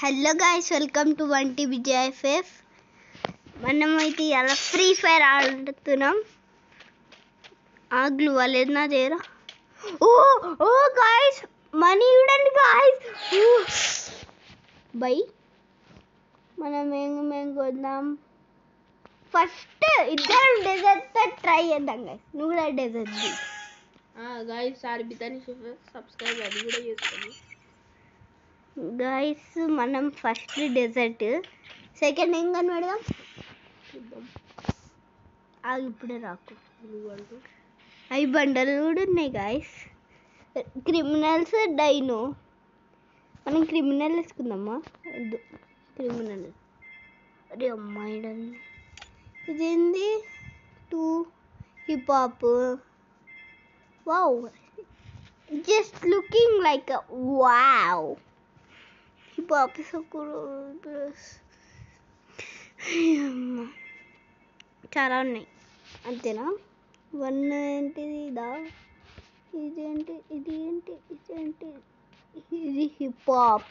Hello guys, welcome to 1TB JFF. మనమైతే ఇలా free fire ఆడుతున్నాం. ఆగ్లు వాళ్ళేది నా చేయరా. ఓ ఓ గైస్, మనీ చూడండి గైస్. బై మనం ఏం కొద్దాం. ఫస్ట్ ఇద్దరం డెజర్ట్ ట్రై చేద్దాం గైస్. నువ్వు కూడా డెజర్ట్ గైస్ ఆర్బితాని సబ్స్క్రైబ్ అది కూడా చేసుకోండి గైస్. మనం ఫస్ట్ డెజర్ట్, సెకండ్ ఏం కనబడదాం చూద్దాం. ఇప్పుడే రాకు. అవి బండలు కూడా ఉన్నాయి గైస్. Criminals dino. మనం క్రిమినల్ వేసుకుందామా? వద్దు, క్రిమినల్. అరే అమ్మాయి ఇదేంది? 2 hip hop. Wow, just looking like wow. Hip hop చాలా ఉన్నాయి. అంతేనా? 1 ఏంటిది? ఇదేంటి? ఇది హిప్ హాప్.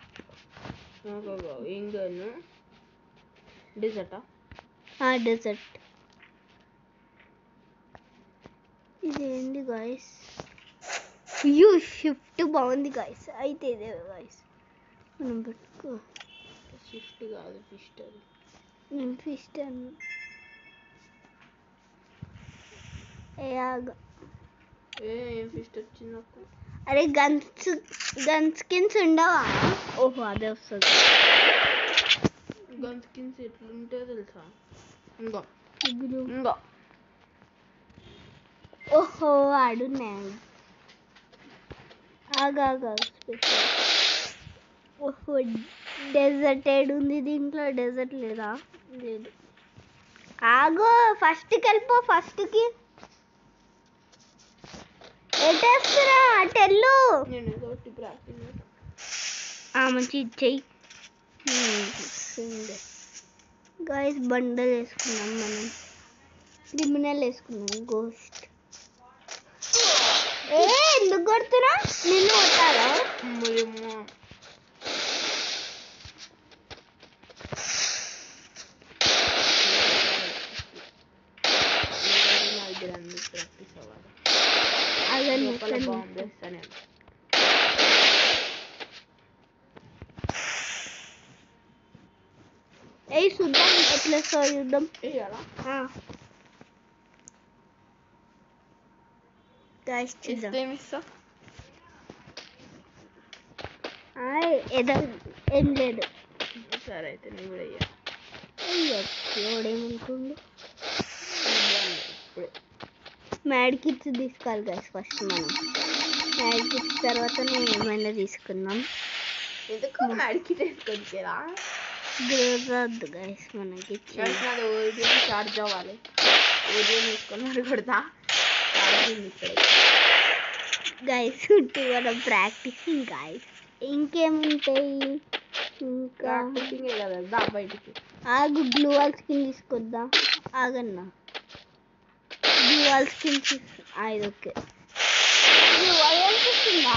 డెజర్టా? డెజర్ట్. ఇదేంటి గాయస్? యూ షిఫ్ట్ బాగుంది గాయస్. అయితే ఇదే గాయస్ మనం పెట్టుకో. షిఫ్ట్ కాదు, ఫిస్ట్. అది నేను ఫిస్ట్ అన్న. ఏం ఫిస్ట్ వచ్చింది నాకు? అరే గన్ స్కిన్స్ ఉండవా? ఓహో, అదే వస్తుంది. గన్ స్కిన్స్ ఎట్లుంటే తెలుసా? ఇంకో ఓహో, ఆడున్నాయి. ఆగా స్పెషల్. ఓహో, డెజర్ట్ ఏడుంది దీంట్లో? డెజర్ట్ లేదా? లేదు. ఆగో, ఫస్ట్కి వెళ్ళిపో. ఫస్ట్కి ఎట్టేస్తున్నా? అటెళ్ళు. మంచి ఇచ్చేయి గాయస్. బండలు వేసుకున్నాం మనం. క్రిమినల్ వేసుకున్నాం. గోస్ట్. ఎందుకు కొడుతున్నా? నిన్ను కొట్టాలా? చూద్దాం ఎట్లా చూద్దాం. ఏం లేదు. సరే అయితే నీ కూడా ఎవడేమనుకోండు. మ్యాడ్ కిట్స్ తీసుకోవాలి గైస్. ఫస్ట్ మనం మ్యాడ్ కిట్స్ తర్వాత ఏమైనా తీసుకుందాం. ఎందుకు మ్యాడ్ కిట్ వేసుకొచ్చేరా? గ్రోజొద్దు గైస్ మనకి. చార్జ్ అవ్వాలి. ఓడియో తీసుకొని కొడతా గైస్. మనం ప్రాక్టీసింగ్ గైస్. ఇంకేముంటాయి? ఇంకా కదా బయటికి. ఆగు, గ్లూ వాల్ స్కిన్ తీసుకొద్దాం. ఆగన్నా, గ్లూ వాల్ స్కిన్ ఇది ఓకే. గ్లూ వాల్ అనిపిస్తుందా?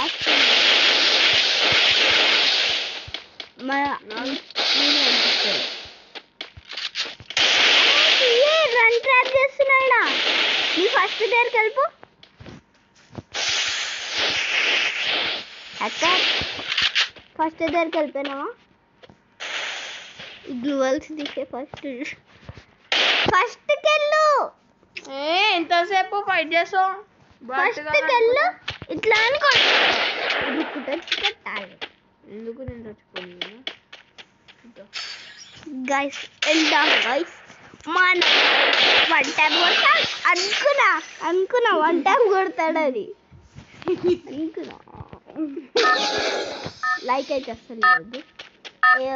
రన్ ట్రాప్ చేస్తున్నాయినా. నీ ఫస్ట్ దగ్గరికి వెళ్ళిపో. ఫస్ట్ దగ్గరికి వెళ్ళిపోయినావా? గ్లూవల్స్ తీసే ఫస్ట్కి వెళ్ళు. ఎంతసేపు ఫైట్ చేస్తావు? ఫస్ట్కి వెళ్ళు. ఇట్లా అని కొట్టాలి. ఎందుకు నేను చచ్చిపోయింది గైస్? వెళ్దాం గైస్. మన 1 టైం కొడతా అనుకున్నా 1 టైం కొడతాడు అది అనుకున్నా. లైక్ అయితే అసలు లేదు.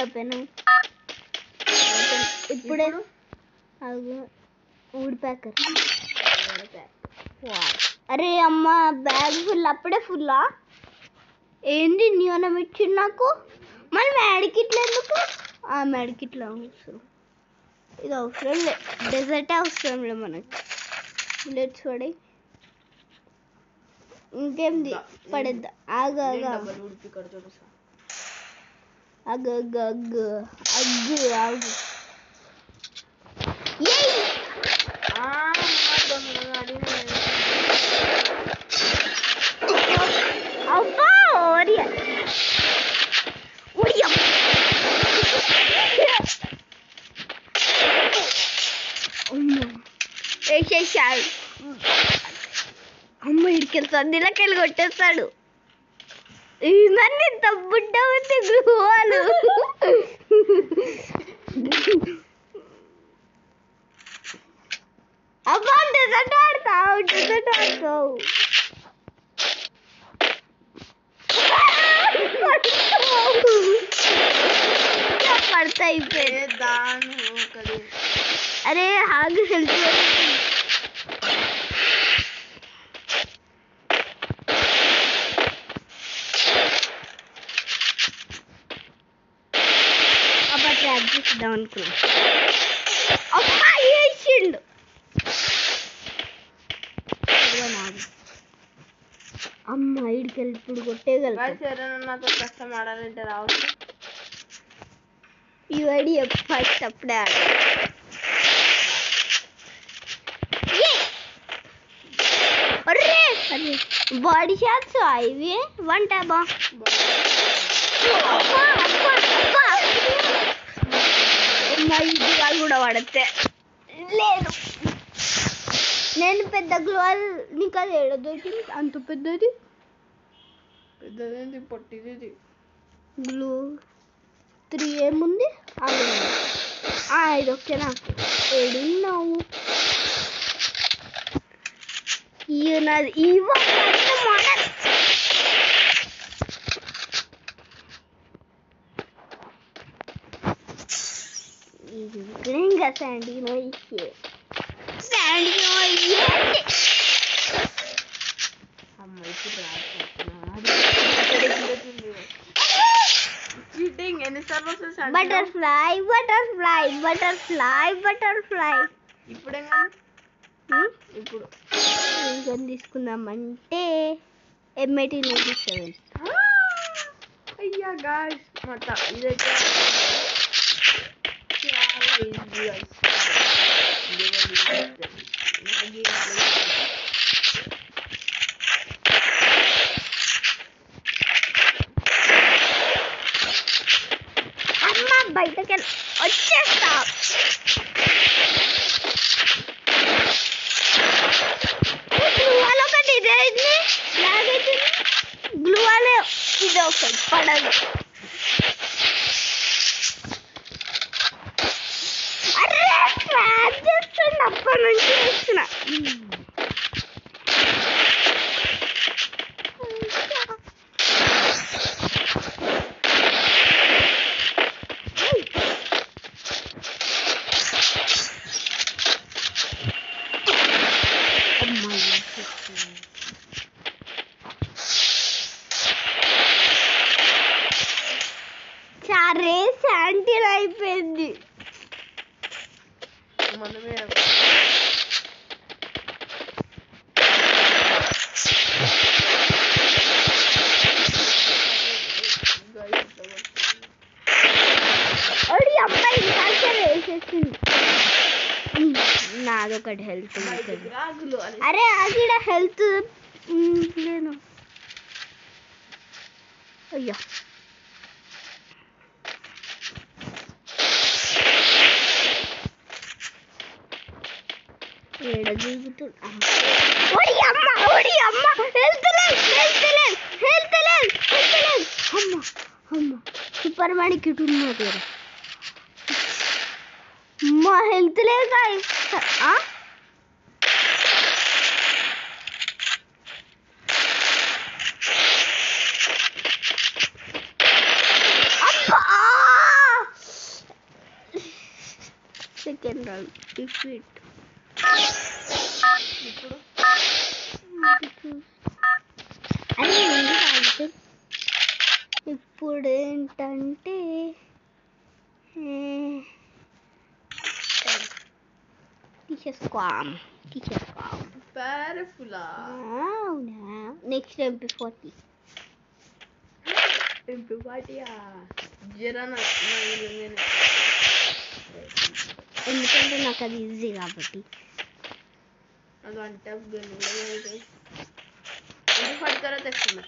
ఓపెన్ ఇప్పుడే. Wood packer. అరే అమ్మ, బ్యాగ్ ఫుల్. అప్పుడే ఫుల్లా? ఏంది న్యూనం ఇచ్చింది నాకు? మళ్ళీ మ్యాడికిట్లు ఎందుకు? మ్యాడికిట్లు అవసరం. ఇది అవసరం లే. డెజర్టే అవసరం లే మనకి. బుల్లెట్స్ పడి ఇంకేంది పడద్దా? ఆగా అగ్గు అగ్గు అగ్గు అగ్గు ఆగు ఏయ్ అబ్బా ఓరియా ఓరియా వేసేసాడు అమ్మ ఇడికెళ్తాడు నీళ్ళకెళ్ళి కొట్టేస్తాడు నన్ను ఇంత బుడ్డ ఉంది గృహాలు అబ్బా డెజర్ట్ ఆడతావు పడతాయి అరే హాగు హెల్త్ ట్రాప్ చేద్దాం అనుకున్నా అమ్మా వేసిండు అమ్మ ఇడికెళ్ళి ఇప్పుడు కొట్టేయగలుగుతా నాతో కష్టం ఆడాలంటే రావచ్చు ఈ ఐడి ఫస్ట్ అప్పుడే బాడీ షాట్స్ ఇవి వన్ ట్యాబా గ్లూవాల్ కూడా పడితే లేదు నేను పెద్ద గ్లూవాల్ నీకు అది ఏడ దొరికింది అంత పెద్దది పెద్దది పొట్టిది గ్లూ 3 ఏముంది ఇది ఓకే నాకు ఏడున్నావు నాది ఇంకా శాండీ అమ్మ ఇప్పుడు ఎన్నిసార్లు బటర్ఫ్లై బటర్ఫ్లై బటర్ఫ్లై బటర్ఫ్లై ఇప్పుడు ఇప్పుడు ఇంకా తీసుకుందామంటే M18 97 అయ్యా గాయ్స్ మొత్తం ఇదైతే చాలా ఈజీ అమ్మ బయటకి వచ్చేస్తా గ్లూవాల్ ఒకటి ఇదేంటి నాకైతే గ్లూవాల్ ఇది ఒకటి పడదు అరే ట్రాప్ చేస్తున్నా అప్పటి నుంచి చేస్తున్నా చారే శాంటిల్ అయిపోయింది మనమే ఒడి అమ్మాయి ఇంకా వేసేసింది నాదొకటి హెల్త్ అరే అది హెల్త్ నేను అయ్యో ఏడ దిగుతున్నా ఒడి అమ్మ హెల్త్ లేదు అమ్మ సూపర్ మ్యాన్ కిట్ ఉన్నది మా హెల్త్ లేదు గాయ్స్ సెకండ్ రౌండ్ డిఫీట్ ఇప్పుడు అరే ఇప్పుడు ఏంటంటే తీసేసుకోం బ్యూటిఫుల్ అవునా నెక్స్ట్ MP40 MP40 జరా నా ఇల్లు ఎందుకంటే నాకు అది ఈజీ కాబట్టి. అది వన్ టైప్ గన్ ఎందుకు పడతారో తెస్తున్నా.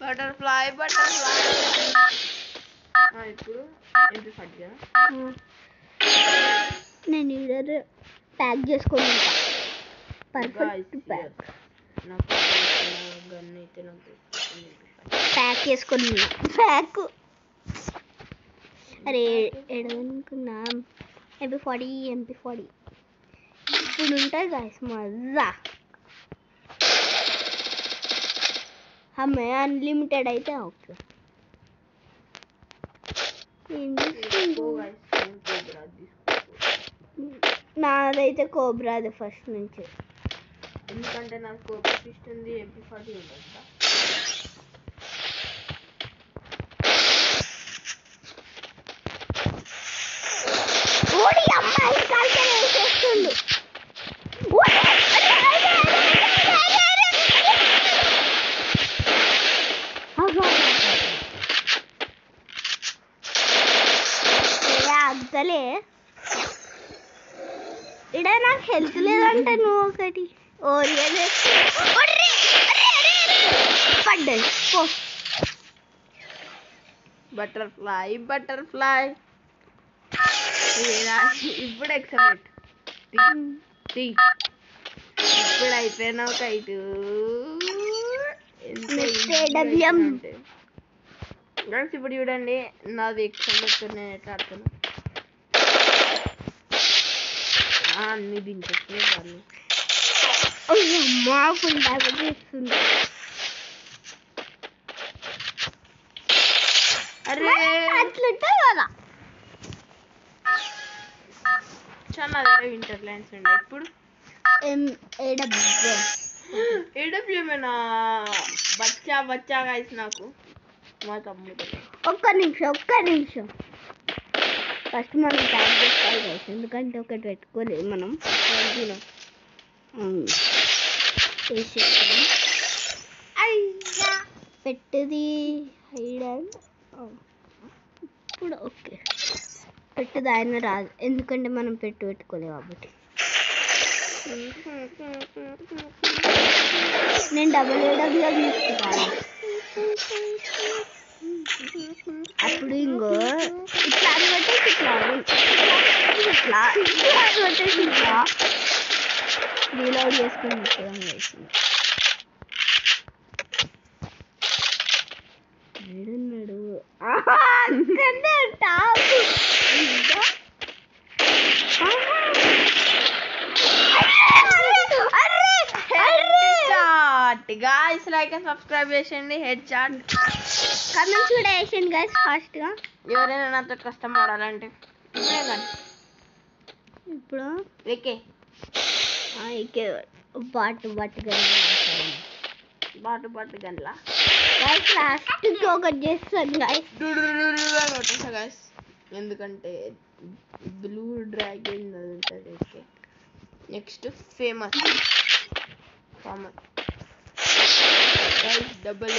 బటర్ఫ్లై ఇప్పుడు ఎంపీ ఫట్గా నేను ఈడర్ ప్యాక్ చేసుకొని ఉంటా. Perfect pack. నాకు గన్ అయితే నాకు ప్యాక్ చేసుకొని ప్యాక్. అరే ఎడనుకున్నా MP40 ఇప్పుడు ఉంటాయి గాయస్ మజా. हमें अनलिमिटेड అయితే ఓకే. నాదైతే కోబ్రాది ఫస్ట్ నుంచి. ఎందుకంటే నాకు కోబ్రా ఫిస్ట్ ఉంది, MP40 ఉంది. ఓడి అమ్మాయి కాల్చే చేస్తుండు. అద్దలే ఇడ నాకు హెల్త్ లేదంటే నువ్వు ఒకటి పడ్డది. బటర్ఫ్లై ఇప్పుడు ఎక్సలెంట్. ఇప్పుడు అయిపోయినా ఒక ఇటు ఇప్పుడు చూడండి నాది ఎక్సలెంట్. నేను ఎట్లా ఆడుతున్నా అన్ని దించేస్తే వాళ్ళు అరే అట్లుంటే కదా చాలా వేరే వింటర్లాండ్స్ ఉండే. ఇప్పుడు ఏడబ్ల్యూమేనా బచ్చా గాయస్. నాకు మా తమ్ముడు ఒక్క నిమిషం ఫస్ట్ మనం ప్యాక్ చేసుకోవాలి గాయస్. ఎందుకంటే ఒకటి పెట్టుకోలేదు మనం పెట్టుది ఇప్పుడు ఓకే. పెట్టుది ఆయన రాదు ఎందుకంటే మనం పెట్టుకోలేదు కాబట్టి. నేను డబ్ల్యూడబ్ల్యూ తీసుకుంటాను. అప్పుడు ఇంకో ఇట్లా పెట్టేసి ఇట్లా పెట్టేసి ఇట్లా రీలోడ్ చేసుకుని వేసింది. ఏడున్నాడు గాయ్స్. లైక్ సబ్స్క్రైబ్ చేయండి. హెడ్ చాట్ కమెంట్స్ కూడా వేసేయండి గైస్ ఫాస్ట్ గా. ఎవరైనా నాతో కష్టం ఆడాలంటే ఇప్పుడు ఏకే బాటు గన్లా గైస్ లాస్ట్ ఒకటి చేస్తాను గైస్. కొట్టేసా గైస్ ఎందుకంటే బ్లూ డ్రాగన్ ఉంటుంది. Okay next famous guys double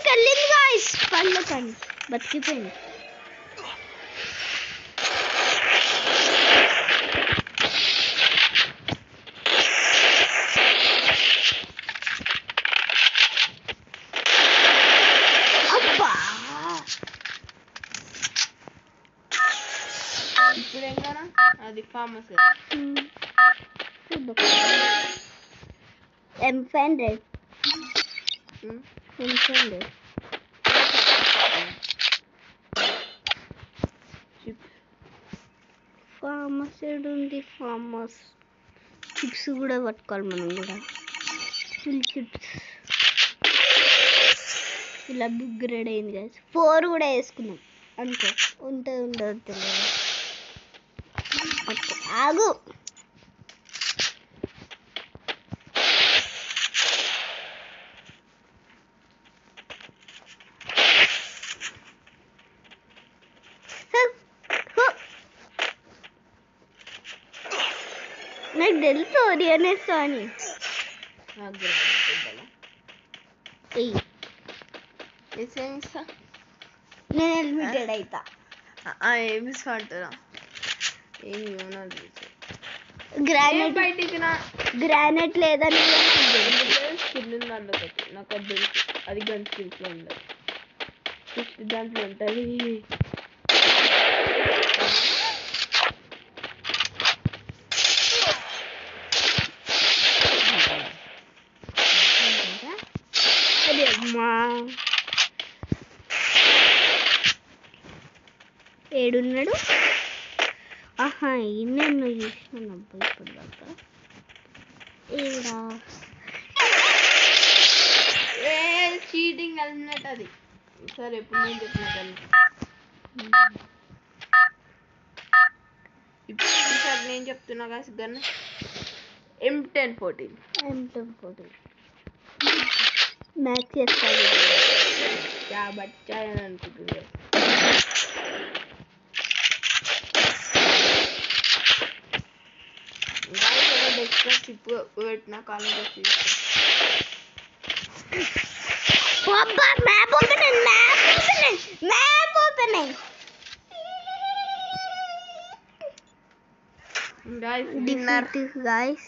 వెళ్ళింది గాయస్. పళ్ళకండి బతికిపోయింది. ఇప్పుడు ఏంటన్నా అది ఫేమస్ M500 ఫార్మస్ ఉంది. ఫార్మస్ చిప్స్ కూడా పట్టుకోవాలి మనం కూడా. ఫుల్ చిప్స్ ఇలా బిగ్ రెడ్ అయింది కదా. 4 కూడా వేసుకున్నాం. అనుకో. ఉండదు తెలియదు. ఓకే ఆగు. నాకు తెలుసు ఓరియనేస్తా అని. నాకు తెలియదు. ఎయ్యి. నేను ఎలిమిటెడ్ అవుతా. ఏమి అంటారా ఏమి గ్రానైట్ బయటికి నా గ్రానైట్ లేదని స్కిల్ ఉంది అందుకటి నాకు అది తెలుసు. అది గన్ స్కిల్స్లో ఉండదు. ఫిఫ్త్ దాంట్లో ఉంటుంది. అదే అమ్మా ఏడున్నాడు. ఆహా ఈయన చూసినాను అబ్బా ఇప్పుడు దాకా. ఏడా చీటింగ్ అన్నట్టు అది. సరే ఇప్పుడు నేను చెప్పిన కానీ ఇప్పుడు నేను చెప్తున్నా కాసి గన్ M1014 మ్యాచ్ చేస్తాను బచ్చా అని అనుకుంటుంది. ఎక్స్ట్రా చిప్ పెట్టిన కాలం మ్యాప్ ఓపెన్ డిన్నర్ guys.